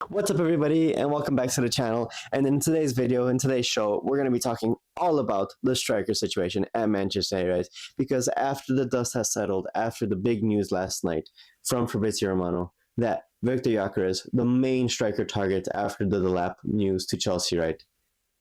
What's up, everybody, and welcome back to the channel. And in today's video, in today's show, we're going to be talking all about the striker situation at Manchester United. Because after the dust has settled, after the big news last night from Fabrizio Romano that Victor Gyökeres, the main striker target after the Delap news to Chelsea, right,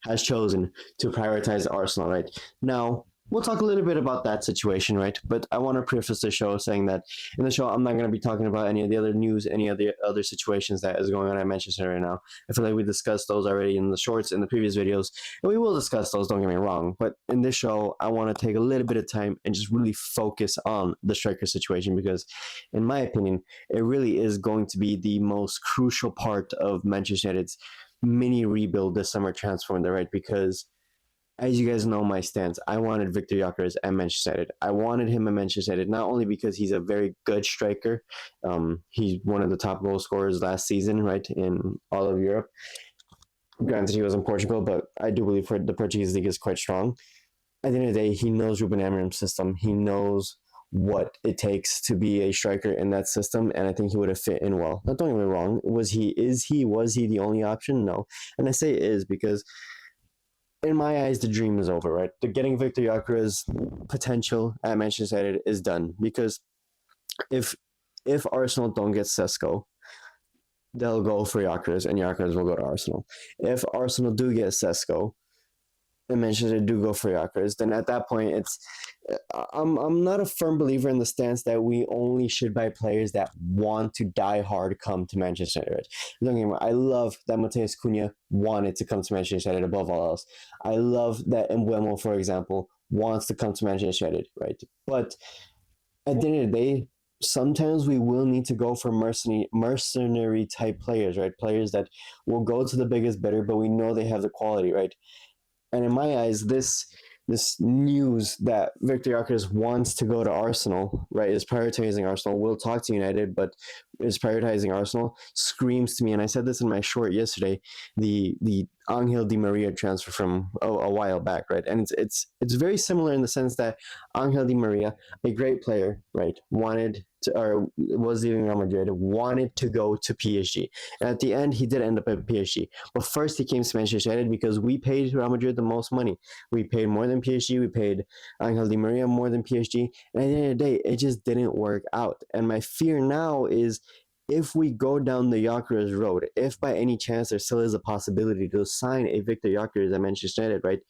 has chosen to prioritize Arsenal, right? Now, we'll talk a little bit about that situation, right? But I want to preface the show saying that in the show, I'm not going to be talking about any of the other news, any of the other situations that is going on at Manchester right now. I feel like we discussed those already in the shorts in the previous videos, and we will discuss those, don't get me wrong. But in this show, I want to take a little bit of time and just really focus on the striker situation because, in my opinion, it really is going to be the most crucial part of Manchester United's mini rebuild this summer transfer window, right? Because as you guys know my stance, I wanted Victor Gyökeres at Manchester United. I wanted him at Manchester United not only because he's a very good striker, he's one of the top goal scorers last season, right, in all of Europe. Granted, he was in Portugal, but I do believe the Portuguese league is quite strong. At the end of the day, he knows Ruben Amorim's system. He knows what it takes to be a striker in that system, and I think he would have fit in well. Now, don't get me wrong. Was he the only option? No. And I say is because in my eyes, the dream is over, right? The getting Victor Gyökeres' potential at Manchester United is done because if Arsenal don't get Sesko, they'll go for Gyökeres, and Gyökeres will go to Arsenal. If Arsenal do get Sesko, and Manchester do go for Gyökeres, then at that point, I'm not a firm believer in the stance that we only should buy players that want to die hard come to Manchester United. Don't get me wrong, I love that Mateus Cunha wanted to come to Manchester United above all else. I love that Mbeumo, for example, wants to come to Manchester United, right? But at the end of the day, sometimes we will need to go for mercenary type players, right? Players that will go to the biggest bidder, but we know they have the quality, right? And in my eyes, this news that Victor Gyökeres wants to go to Arsenal, right, is prioritizing Arsenal. We'll talk to United, but is prioritizing Arsenal screams to me. And I said this in my short yesterday. The Angel Di Maria transfer from a while back, right? And it's very similar in the sense that Angel Di Maria, a great player, right, wanted to, or was leaving Real Madrid, wanted to go to PSG. And at the end, he did end up at PSG. But first, he came to Manchester United because we paid Real Madrid the most money. We paid more than PSG. We paid Angel Di Maria more than PSG. And at the end of the day, it just didn't work out. And my fear now is if we go down the Gyökeres road, if by any chance there still is a possibility to sign a Victor Gyökeres at Manchester United, right,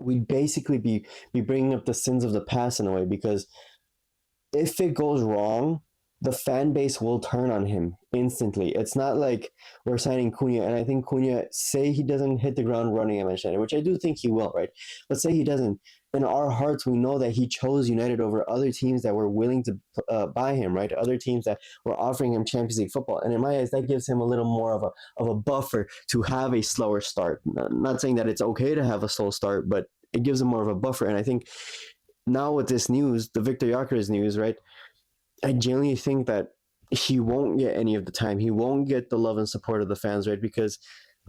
we'd basically be bringing up the sins of the past in a way, because if it goes wrong, the fan base will turn on him instantly. It's not like we're signing Cunha, and I think Cunha, say he doesn't hit the ground running at Manchester United, which I do think he will, right? But say he doesn't. In our hearts, we know that he chose United over other teams that were willing to buy him, right? Other teams that were offering him Champions League football. And in my eyes, that gives him a little more of a buffer to have a slower start. Not saying that it's okay to have a slow start, but it gives him more of a buffer. And I think now with this news, the Victor Gyökeres news, right, I genuinely think that he won't get any of the time. He won't get the love and support of the fans, right? Because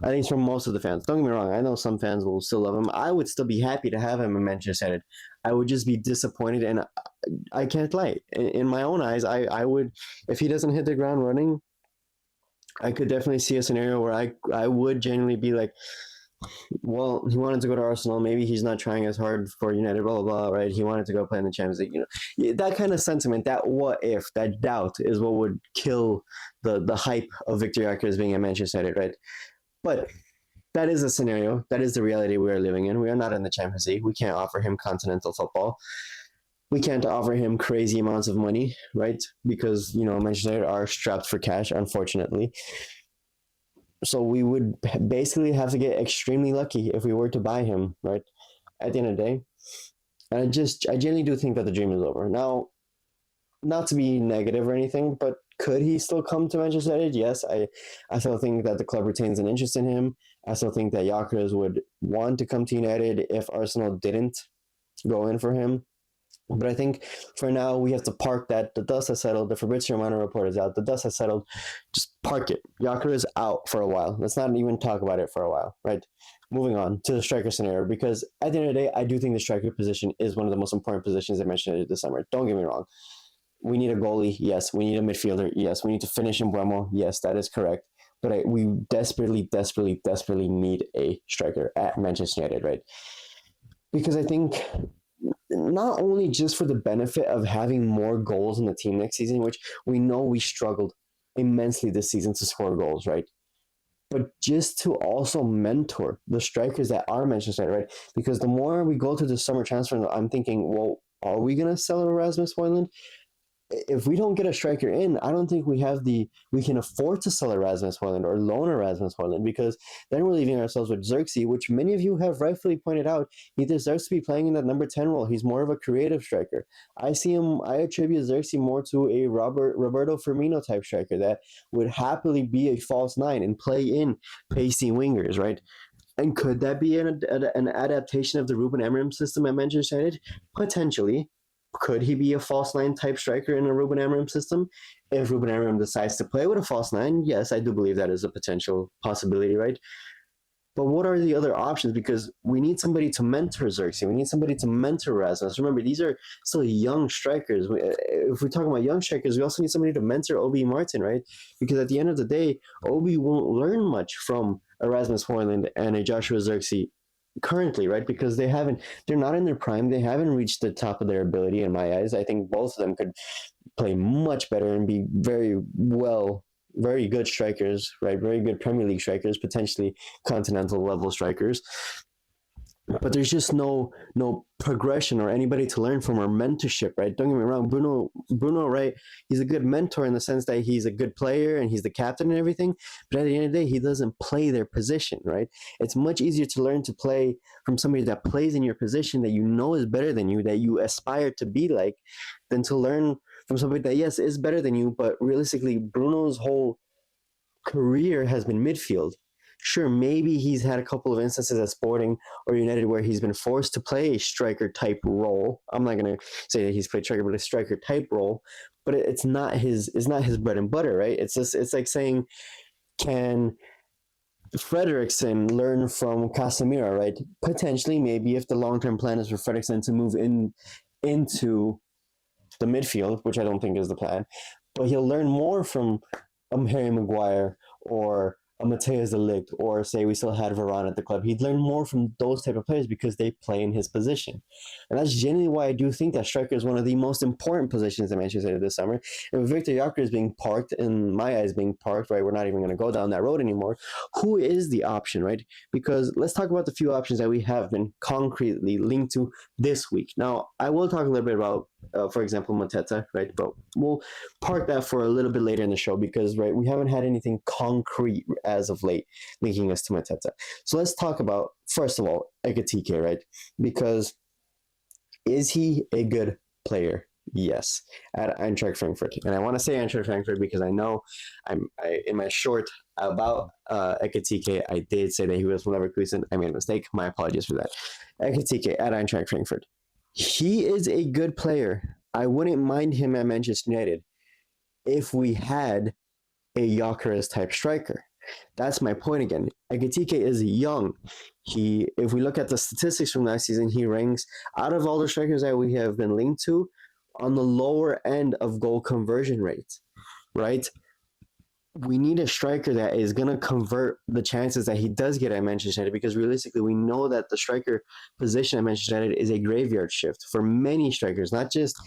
I think it's from most of the fans. Don't get me wrong. I know some fans will still love him. I would still be happy to have him in Manchester United. I would just be disappointed, and I can't lie. In my own eyes, I would, if he doesn't hit the ground running, I could definitely see a scenario where I would genuinely be like, well, he wanted to go to Arsenal. Maybe he's not trying as hard for United, blah, blah, blah, right? He wanted to go play in the Champions League. That kind of sentiment, that what if, that doubt is what would kill the hype of Victor Gyökeres being at Manchester United, right? But that is a scenario. That is the reality we are living in. We are not in the Champions League. We can't offer him continental football. We can't offer him crazy amounts of money, right? Because, Manchester United are strapped for cash, unfortunately. So we would basically have to get extremely lucky if we were to buy him, right? At the end of the day. And I genuinely do think that the dream is over. Now, not to be negative or anything, but could he still come to Manchester United? Yes, I still think that the club retains an interest in him. I still think that Gyökeres would want to come to United if Arsenal didn't go in for him. But I think for now, we have to park that. The dust has settled. The Fabrizio Romano report is out. The dust has settled. Just park it. Gyökeres out for a while. Let's not even talk about it for a while, right? Moving on to the striker scenario, because at the end of the day, I do think the striker position is one of the most important positions I mentioned this summer. Don't get me wrong. We need a goalie. Yes. We need a midfielder. Yes. We need to finish in Mbeumo. Yes, that is correct. but we desperately, desperately, desperately need a striker at Manchester United, right? Because I think not only just for the benefit of having more goals in the team next season, which we know we struggled immensely this season to score goals, right? But just to also mentor the strikers that are Manchester United, right? Because the more we go through the summer transfer, I'm thinking, well, are we going to sell Erasmus Hoyland? If we don't get a striker in, I don't think we can afford to sell Erasmus Hoyland or loan Erasmus Hoyland, because then we're leaving ourselves with Xerxes, which many of you have rightfully pointed out. He deserves to be playing in that number 10 role. He's more of a creative striker. I attribute Xerxes more to a Roberto Firmino type striker that would happily be a false nine and play in pacey wingers, right? And could that be an adaptation of the Ruben Amorim system at Manchester United? Potentially. Could he be a false nine type striker in a Ruben Amorim system? If Ruben Amorim decides to play with a false nine, yes, I do believe that is a potential possibility, right? But what are the other options? Because we need somebody to mentor Xerxes. We need somebody to mentor Rasmus. Remember, these are still young strikers. If we're talking about young strikers, we also need somebody to mentor Obi Martin, right? Because at the end of the day, Obi won't learn much from Erasmus Hoyland and a Joshua Xerxes currently, right? Because they're not in their prime. They haven't reached the top of their ability in my eyes. I think both of them could play much better and be very good strikers, right? Very good Premier League strikers, potentially continental level strikers. But there's just no progression or anybody to learn from or mentorship, right? Don't get me wrong, Bruno, right? He's a good mentor in the sense that he's a good player and he's the captain and everything. But at the end of the day, he doesn't play their position, right? It's much easier to learn to play from somebody that plays in your position that you know is better than you, that you aspire to be like, than to learn from somebody that, yes, is better than you, but realistically, Bruno's whole career has been midfield. Sure, maybe he's had a couple of instances at Sporting or United where he's been forced to play a striker type role. I'm not going to say that he's played striker, but a striker type role. But it's not his bread and butter, right? It's like saying, can Frederiksen learn from Casemiro, right? Potentially, maybe if the long term plan is for Frederiksen to move into the midfield, which I don't think is the plan, but he'll learn more from Harry Maguire or a Mateus de Ligt, or say we still had Varane at the club. He'd learn more from those type of players because they play in his position. And that's genuinely why I do think that striker is one of the most important positions in Manchester United this summer. And with Victor Gyökeres being parked, in my eyes being parked, right, we're not even going to go down that road anymore. Who is the option, right? Because let's talk about the few options that we have been concretely linked to this week. Now, I will talk a little bit about, for example, Mateta, right? But we'll park that for a little bit later in the show because, right, we haven't had anything concrete as of late linking us to Mateta. So let's talk about, first of all, Ekitike, right? Because is he a good player? Yes, at Eintracht Frankfurt. And I want to say Eintracht Frankfurt because I know in my short about Ekitike, I did say that he was from Leverkusen. I made a mistake. My apologies for that. Ekitike at Eintracht Frankfurt. He is a good player. I wouldn't mind him at Manchester United if we had a Gyökeres type striker. That's my point again. Ekitike is young. If we look at the statistics from last season, he ranks out of all the strikers that we have been linked to on the lower end of goal conversion rates, right? We need a striker that is going to convert the chances that he does get at Manchester United, because realistically, we know that the striker position at Manchester United is a graveyard shift for many strikers, not just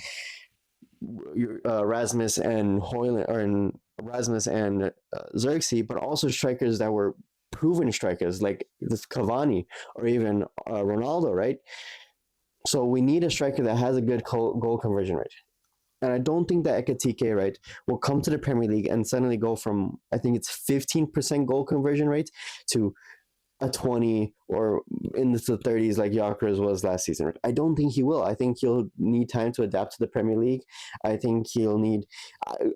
Rasmus and Hoyland or Rasmus and Xerxes, but also strikers that were proven strikers like this Cavani or even Ronaldo, right? So we need a striker that has a good goal conversion rate. And I don't think that Ekitike, right, will come to the Premier League and suddenly go from, I think it's 15% goal conversion rate to a 20 or in the 30s like Gyökeres was last season. I don't think he will. I think he'll need time to adapt to the Premier League. I think he'll need...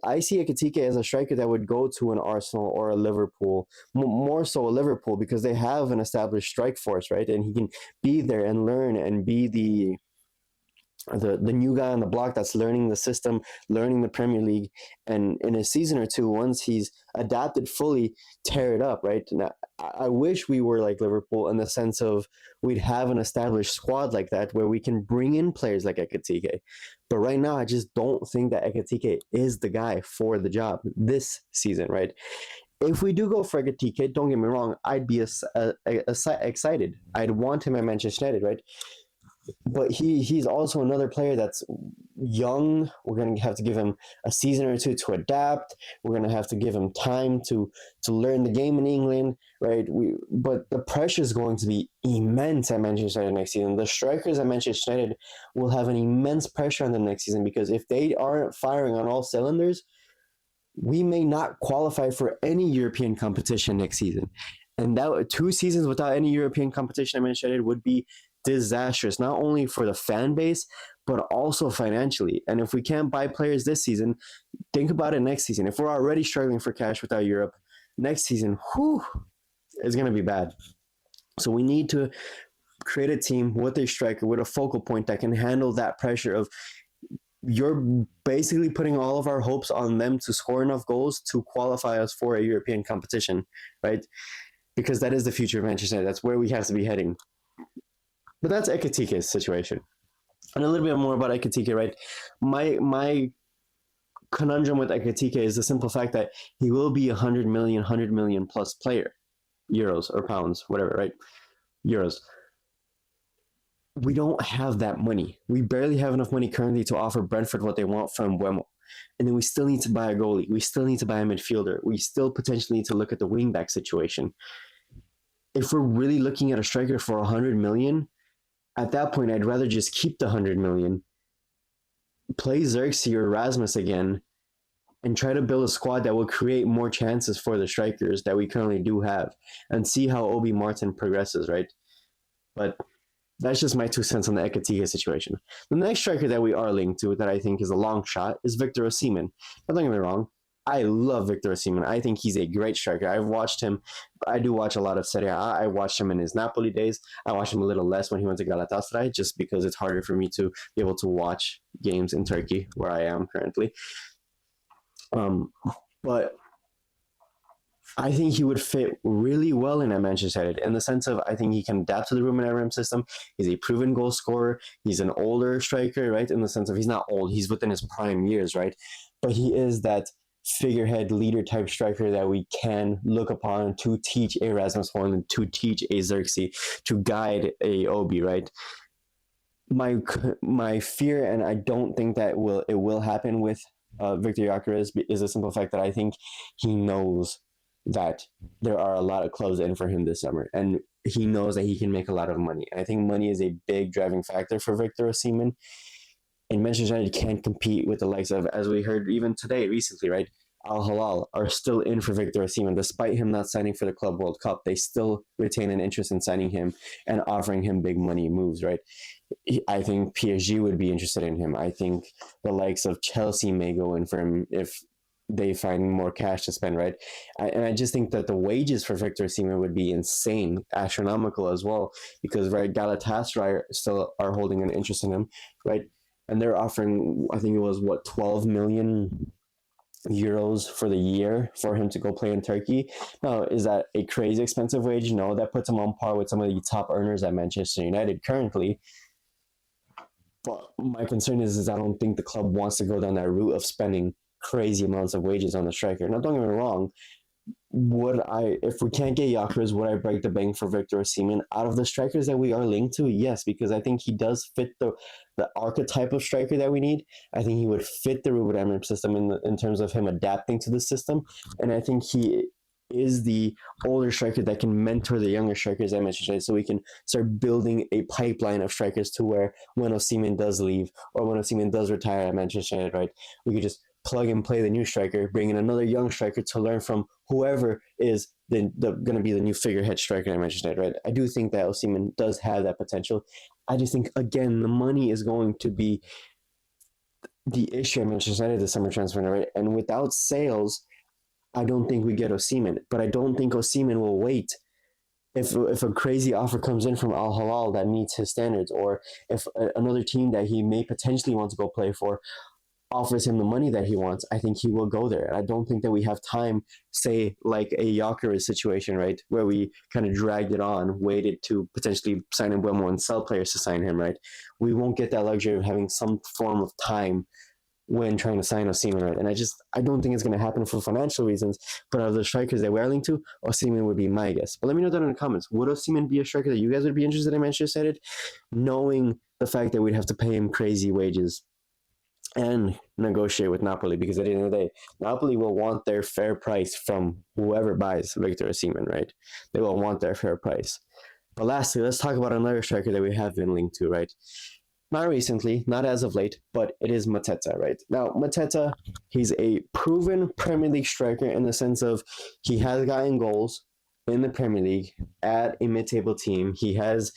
I see Ekitike as a striker that would go to an Arsenal or a Liverpool, more so a Liverpool, because they have an established strike force, right? And he can be there and learn and be the new guy on the block that's learning the system, learning the Premier League, and in a season or two, once he's adapted fully, tear it up, right? Now, I wish we were like Liverpool in the sense of we'd have an established squad like that where we can bring in players like Ekitike. But right now, I just don't think that Ekitike is the guy for the job this season, right? If we do go for Ekitike, don't get me wrong, I'd be excited. I'd want him at Manchester United, right? But he's also another player that's young. We're going to have to give him a season or two to adapt. We're going to have to give him time to learn the game in England, right? But the pressure is going to be immense at Manchester United next season. The strikers at Manchester United will have an immense pressure on them next season, because if they aren't firing on all cylinders, we may not qualify for any European competition next season. And that 2 seasons without any European competition at Manchester United would be disastrous, not only for the fan base, but also financially. And if we can't buy players this season, think about it next season. If we're already struggling for cash without Europe, next season, it's going to be bad. So we need to create a team with a striker, with a focal point that can handle that pressure of, you're basically putting all of our hopes on them to score enough goals to qualify us for a European competition, right? Because that is the future of Manchester United. That's where we have to be heading. But that's Ekitike's situation. And a little bit more about Ekitike, right? My conundrum with Ekitike is the simple fact that he will be 100 million plus player, euros or pounds, whatever, right? Euros. We don't have that money. We barely have enough money currently to offer Brentford what they want from Wemo. And then we still need to buy a goalie. We still need to buy a midfielder. We still potentially need to look at the wingback situation. If we're really looking at a striker for 100 million, at that point, I'd rather just keep the 100 million, play Xerxes or Rasmus again, and try to build a squad that will create more chances for the strikers that we currently do have, and see how Obi Martin progresses, right? But that's just my 2 cents on the Ekitike situation. The next striker that we are linked to that I think is a long shot is Victor Osimhen. But don't get me wrong, I love Victor Osimhen. I think he's a great striker. I've watched him. I do watch a lot of Serie A. I watched him in his Napoli days. I watched him a little less when he went to Galatasaray, just because it's harder for me to be able to watch games in Turkey, where I am currently. But I think he would fit really well in at Manchester United, in the sense of, I think he can adapt to the Ruben Amorim system. He's a proven goal scorer. He's an older striker, right? In the sense of, he's not old. He's within his prime years, right? But he is that figurehead leader type striker that we can look upon to teach a Rasmus Hojlund, to teach a Xerxes, to guide a Obi, right? My fear, and I don't think that it will happen with Victor Gyökeres, is the simple fact that I think he knows that there are a lot of clubs in for him this summer, and he knows that he can make a lot of money. And I think money is a big driving factor for Victor Osimhen. And Manchester United can't compete with the likes of, as we heard even today, recently, right? Al Hilal are still in for Victor Osimhen. Despite him not signing for the Club World Cup, they still retain an interest in signing him and offering him big money moves, right? I think PSG would be interested in him. I think the likes of Chelsea may go in for him if they find more cash to spend, right? And I just think that the wages for Victor Osimhen would be insane, astronomical as well, because, right, Galatasaray still are holding an interest in him, right? And they're offering, I think it was, 12 million euros for the year for him to go play in Turkey. Now, is that a crazy expensive wage? No, that puts him on par with some of the top earners at Manchester United currently. But my concern is I don't think the club wants to go down that route of spending crazy amounts of wages on the striker. Now, don't get me wrong, if we can't get Gyökeres, would I break the bank for Victor Osimhen? Out of the strikers that we are linked to, yes, because I think he does fit the archetype of striker that we need. I think he would fit the Ruben Amorim system in terms of him adapting to the system, and I think he is the older striker that can mentor the younger strikers I mentioned, so we can start building a pipeline of strikers to where when Osimhen does leave or when Osimhen does retire at Manchester United, right, we could just plug and play the new striker, bring in another young striker to learn from whoever is the going to be the new figurehead striker I mentioned, right? I do think that Osimhen does have that potential. I just think, again, the money is going to be the issue at Manchester United this summer transfer, right? And without sales, I don't think we get Osimhen. But I don't think Osimhen will wait if a crazy offer comes in from Al Hilal that meets his standards, or if another team that he may potentially want to go play for offers him the money that he wants, I think he will go there. And I don't think that we have time, say, like a Gyökeres situation, right, where we kind of dragged it on, waited to potentially sign Mbeumo and sell players to sign him, right? We won't get that luxury of having some form of time when trying to sign Osimhen, right? And I don't think it's going to happen for financial reasons. But out of the strikers that we're linked to, Osimhen would be my guess. But let me know down in the comments. Would Osimhen be a striker that you guys would be interested in Manchester United, knowing the fact that we'd have to pay him crazy wages and negotiate with Napoli? Because at the end of the day, Napoli will want their fair price from whoever buys Victor Osimhen, right? They will want their fair price. But lastly, let's talk about another striker that we have been linked to, right? Not recently, not as of late, but it is Mateta, right? Now, Mateta, he's a proven Premier League striker in the sense of he has gotten goals in the Premier League at a mid-table team. He has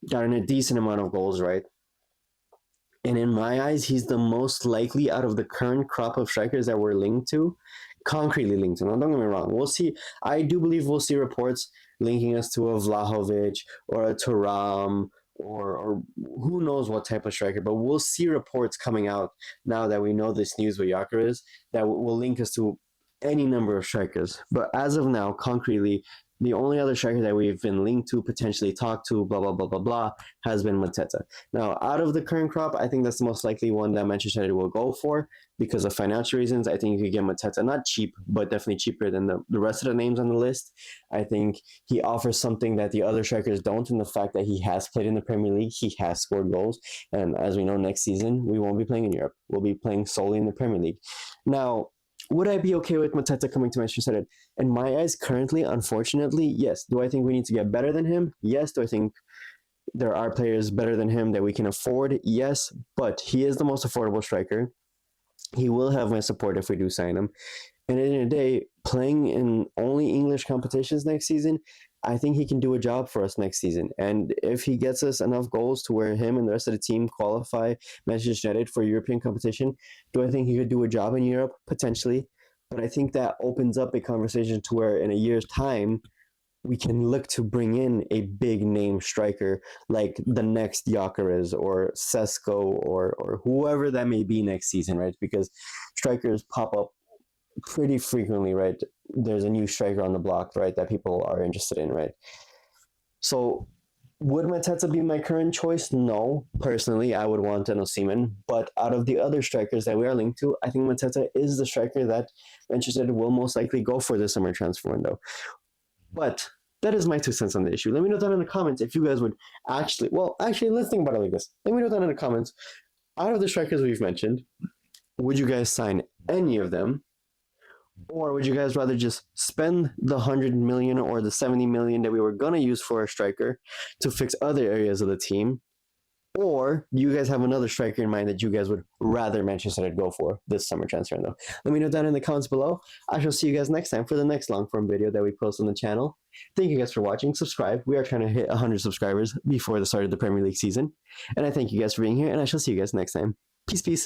gotten a decent amount of goals, right? And in my eyes, he's the most likely out of the current crop of strikers that we're linked to, concretely linked to. Now, don't get me wrong. We'll see. I do believe we'll see reports linking us to a Vlahovic or a Thuram or who knows what type of striker, but we'll see reports coming out now that we know this news with Gyökeres that will link us to any number of strikers. But as of now, concretely, the only other striker that we've been linked to, potentially talked to, blah, blah, blah, blah, blah, has been Mateta. Now, out of the current crop, I think that's the most likely one that Manchester United will go for because of financial reasons. I think you could get Mateta, not cheap, but definitely cheaper than the rest of the names on the list. I think he offers something that the other strikers don't in the fact that he has played in the Premier League. He has scored goals. And as we know, next season, we won't be playing in Europe. We'll be playing solely in the Premier League. Now, would I be okay with Mateta coming to Manchester United? In my eyes, currently, unfortunately, yes. Do I think we need to get better than him? Yes. Do I think there are players better than him that we can afford? Yes. But he is the most affordable striker. He will have my support if we do sign him. And at the end of the day, playing in only English competitions next season, I think he can do a job for us next season. And if he gets us enough goals to where him and the rest of the team qualify Manchester United for European competition, do I think he could do a job in Europe? Potentially. But I think that opens up a conversation to where in a year's time, we can look to bring in a big name striker like the next Gyökeres or Sesko or whoever that may be next season, right? Because strikers pop up pretty frequently, right? There's a new striker on the block, right, that people are interested in, right? So would Mateta be my current choice? No. Personally, I would want an Osimhen. But out of the other strikers that we are linked to, I think Mateta is the striker that Manchester United will most likely go for this summer transfer window. But that is my 2 cents on the issue. Let me know down in the comments if you guys would actually, let's think about it like this. Let me know down in the comments, out of the strikers we've mentioned, would you guys sign any of them? Or would you guys rather just spend the 100 million or the 70 million that we were going to use for a striker to fix other areas of the team? Or do you guys have another striker in mind that you guys would rather Manchester United go for this summer transfer window? Let me know down in the comments below. I shall see you guys next time for the next long form video that we post on the channel. Thank you guys for watching. Subscribe. We are trying to hit 100 subscribers before the start of the Premier League season. And I thank you guys for being here, and I shall see you guys next time. Peace, peace.